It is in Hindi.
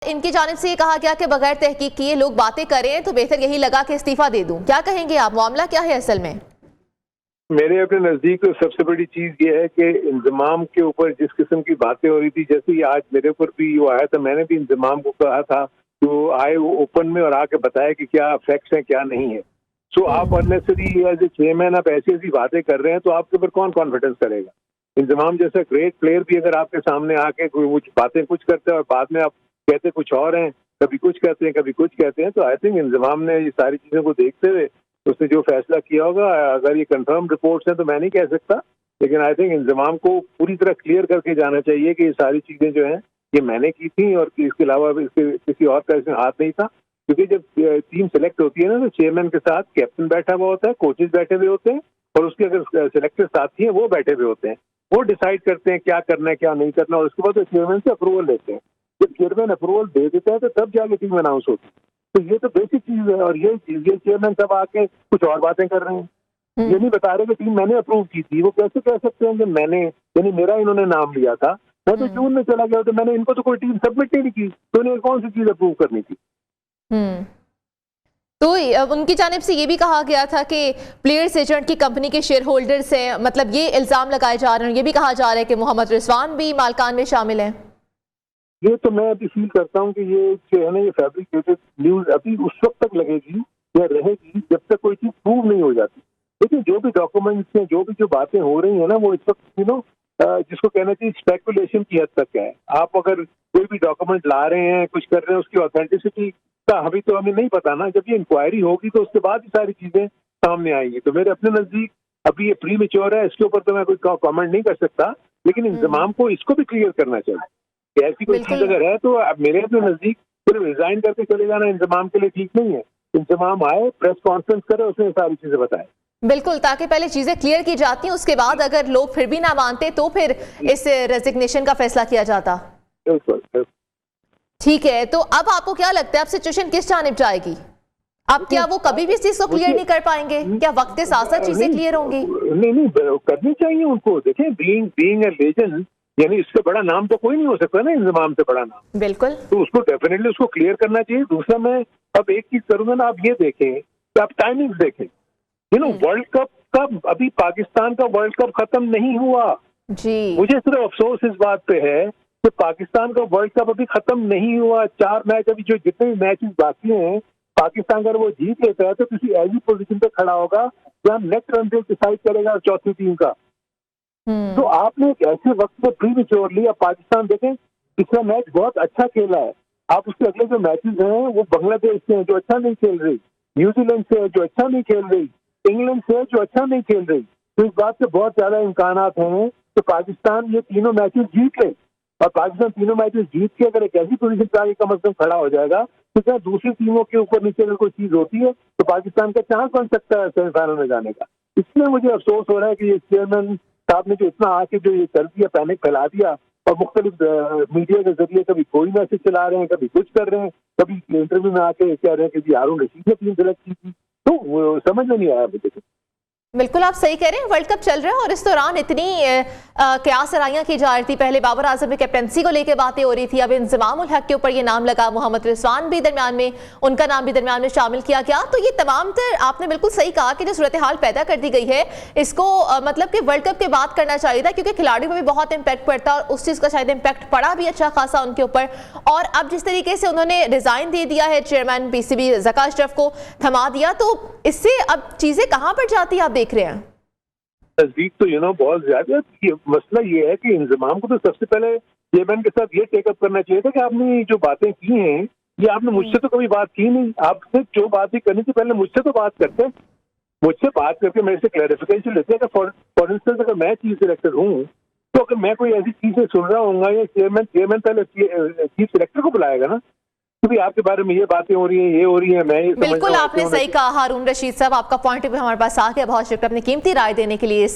इनकी जानिब से ये कहा गया कि बगैर तहकीक किए लोग बातें करें तो बेहतर यही लगा कि इस्तीफा दे दूं। क्या कहेंगे आप, मामला क्या है असल में? मेरे अपने नजदीक तो सबसे बड़ी चीज ये है कि इंतजाम के ऊपर जिस किस्म की बातें हो रही थी, जैसे ही आज मेरे ऊपर भी वो आया था, मैंने भी इंतजाम को कहा था तो आए वो ओपन में और आके बताया कि क्या फैक्ट्स हैं क्या नहीं है। सो आप अननेसेसरी एज ए चेयरमैन आप ऐसी ऐसी बातें कर रहे हैं तो आपके ऊपर कौन कॉन्फिडेंस करेगा। इंतजाम जैसा ग्रेट प्लेयर भी अगर आपके सामने आके कुछ बातें कुछ करते हैं और बाद में आप कहते कुछ और हैं, कभी कुछ कहते हैं कभी कुछ कहते हैं, तो आई थिंक इंतजाम ने ये सारी चीजों को देखते हुए उसने जो फैसला किया होगा, अगर ये कंफर्म रिपोर्ट्स हैं तो मैं नहीं कह सकता, लेकिन आई थिंक इंतजाम को पूरी तरह क्लियर करके जाना चाहिए कि ये सारी चीजें जो हैं ये मैंने की थी और इसके अलावा किसी और का इसमें हाथ नहीं था। क्योंकि जब टीम सेलेक्ट होती है ना तो चेयरमैन के साथ कैप्टन बैठा हुआ होता है, कोचेज बैठे हुए होते हैं और उसके अगर सिलेक्टेड साथी हैं वो बैठे हुए होते हैं, वो डिसाइड करते हैं क्या करना है क्या नहीं करना और उसके बाद तो चेयरमैन से अप्रूवल लेते हैं। जब चेयरमैन अप्रूवल दे देता है तो तब जाके टीम अनाउंस होती है। तो ये तो बेसिक चीज है और ये चेयरमैन सब आके कुछ और बातें कर रहे हैं, ये नहीं बता रहे कि टीम मैंने अप्रूव की थी। वो कैसे कह सकते हैं कि मैंने, यानी मेरा इन्होंने नाम लिया था, मैं तो जून में चला गया तो मैंने इनको तो कोई टीम सबमिट नहीं की, तो इन्हें कौन सी चीज अप्रूव करनी थी। तो उनकी जानिब से ये भी कहा गया था कि प्लेयर्स एजेंट की कंपनी के शेयर होल्डर्स हैं, मतलब ये इल्जाम लगाए जा रहे हैं। ये भी कहा जा रहा है कि मोहम्मद रिजवान भी मालकान में शामिल हैं। ये तो मैं अभी फील करता हूँ कि ये जो है ना ये फैब्रिकेटेड न्यूज अभी उस वक्त तक लगेगी या रहेगी जब तक कोई चीज प्रूव नहीं हो जाती। लेकिन जो भी डॉक्यूमेंट्स हैं, जो भी जो बातें हो रही है ना, वो इस वक्त जिसको कहना चाहिए स्पेकुलेशन की हद तक है। आप अगर कोई भी डॉक्यूमेंट ला रहे हैं, कुछ कर रहे हैं, उसकी ऑथेंटिसिटी का अभी तो हमें नहीं पता ना। जब ये इंक्वायरी होगी तो उसके बाद ही सारी चीजें सामने आएंगी। तो मेरे अपने नजदीक अभी ये प्री मैच्योर है, इसके ऊपर तो मैं कोई कमेंट नहीं कर सकता, लेकिन इंतजाम को इसको भी क्लियर करना चाहिए। ऐसी कोई चीज अगर है तो मेरे अपने नजदीक सिर्फ रिजाइन करके चले जाना इंतजाम के लिए ठीक नहीं है। इंतजाम आए, प्रेस कॉन्फ्रेंस करे, उसमें सारी चीजें बताए। बिल्कुल, ताकि पहले चीजें क्लियर की जाती हैं, उसके बाद अगर लोग फिर भी ना मानते तो फिर इस रेजिग्नेशन का फैसला किया जाता। बिल्कुल ठीक है, तो अब आपको क्या लगता है अब सिचुएशन किस जानिब जाएगी? अब क्या वो कभी भी इस चीज को क्लियर नहीं कर पाएंगे? क्या वक्त के साथ साथ चीजें क्लियर होंगी? नहीं करनी चाहिए उनको। देखें, बीइंग ए लेजेंड, यानी इससे बड़ा नाम तो कोई नहीं हो सकता ना, इंतजाम से बड़ा नाम। बिल्कुल, तो उसको डेफिनेटली उसको क्लियर करना चाहिए। दूसरा, मैं अब एक चीज करूंगा ना, आप ये देखें कि आप टाइमिंग्स देखें। वर्ल्ड कप का अभी पाकिस्तान का वर्ल्ड कप खत्म नहीं हुआ जी। मुझे सिर्फ अफसोस इस बात पे है कि पाकिस्तान का वर्ल्ड कप अभी खत्म नहीं हुआ। 4 मैच अभी जो जितने भी मैचेस बाकी हैं, पाकिस्तान अगर वो जीत लेता है तो किसी ऐसी पोजीशन पे खड़ा होगा जहां नेक्स्ट रन रेट डिसाइड करेगा चौथी टीम का। तो आपने एक ऐसे वक्त में प्री मैच्योरली, अब पाकिस्तान देखें पिछला मैच बहुत अच्छा खेला है, आप उसके अगले जो मैचेस हैं वो बांग्लादेश से हैं जो अच्छा नहीं खेल रही, न्यूजीलैंड से है जो अच्छा नहीं खेल रही, इंग्लैंड से जो अच्छा नहीं खेल रही। तो इस बात से बहुत ज्यादा इम्कानात हैं कि पाकिस्तान ये तीनों मैचेस जीत ले, और पाकिस्तान तीनों मैचेस जीत के अगर एक ऐसी पोजीशन पे आगे कम से कम खड़ा हो जाएगा तो क्या दूसरी टीमों के ऊपर नीचे अगर कोई चीज होती है तो पाकिस्तान का चांस बन सकता है सेमीफाइनल में जाने का। इसलिए मुझे अफसोस हो रहा है कि ये चेयरमैन साहब ने जो इतना आके जो ये कर दिया, पैनिक फैला दिया, और मुख्तलिफ मीडिया के जरिए कभी कोई मैसेज चला रहे हैं, कभी कुछ कर रहे हैं, कभी इंटरव्यू में आके कह रहे हैं कि जी हारून रशीद ने टीम सेलेक्ट की थी, तो वो समझ में नहीं आया मुझे। बिल्कुल आप सही कह रहे हैं, वर्ल्ड कप चल रहा है और इस दौरान इतनी क्या सराहियां की जा रही थी। पहले बाबर आजम की कैप्टनसी को लेकर बातें हो रही थी, अब इंजमामुल हक के ऊपर ये नाम लगा, मोहम्मद रिजवान भी दरमियान में, उनका नाम भी दरमियान में शामिल किया गया। तो ये तमाम तर आपने बिल्कुल सही कहा कि जो सूरत हाल पैदा कर दी गई है इसको मतलब कि वर्ल्ड कप के बाद करना चाहिए था, क्योंकि खिलाड़ियों पर भी बहुत इंपैक्ट पड़ता है और उस चीज़ का शायद इंपैक्ट पड़ा भी अच्छा खासा उनके ऊपर। और अब जिस तरीके से उन्होंने रिजाइन दे दिया है, चेयरमैन पीसीबी ज़का अशरफ को थमा दिया, तो इससे अब चीजें कहाँ पर जाती है आप देख रहे हैं? नजदीक तो बहुत ज्यादा मसला ये है कि इंतजाम को तो सबसे पहले चेयरमैन के साथ ये टेकअप करना चाहिए था कि आपने जो बातें की हैं ये आपने मुझसे तो कभी बात की नहीं। आपसे जो बात ही करनी थी पहले मुझसे तो बात करते, मुझसे बात करके मेरे से क्लैरिफिकेशन लेते हैं। फॉर इंस्टेंस अगर मैं चीफ सिलेक्टर हूँ तो अगर मैं कोई ऐसी चीजें सुन रहा हूँ या चेयरमैन पहले चीफ सिलेक्टर को बुलाएगा ना कि भाई आपके बारे में ये बातें हो रही हैं, ये हो रही है, मैं ये बिल्कुल आपने सही कहा हारून रशीद साहब, आपका पॉइंट भी हमारे पास आ गया। बहुत शुक्रिया अपनी कीमती राय देने के लिए।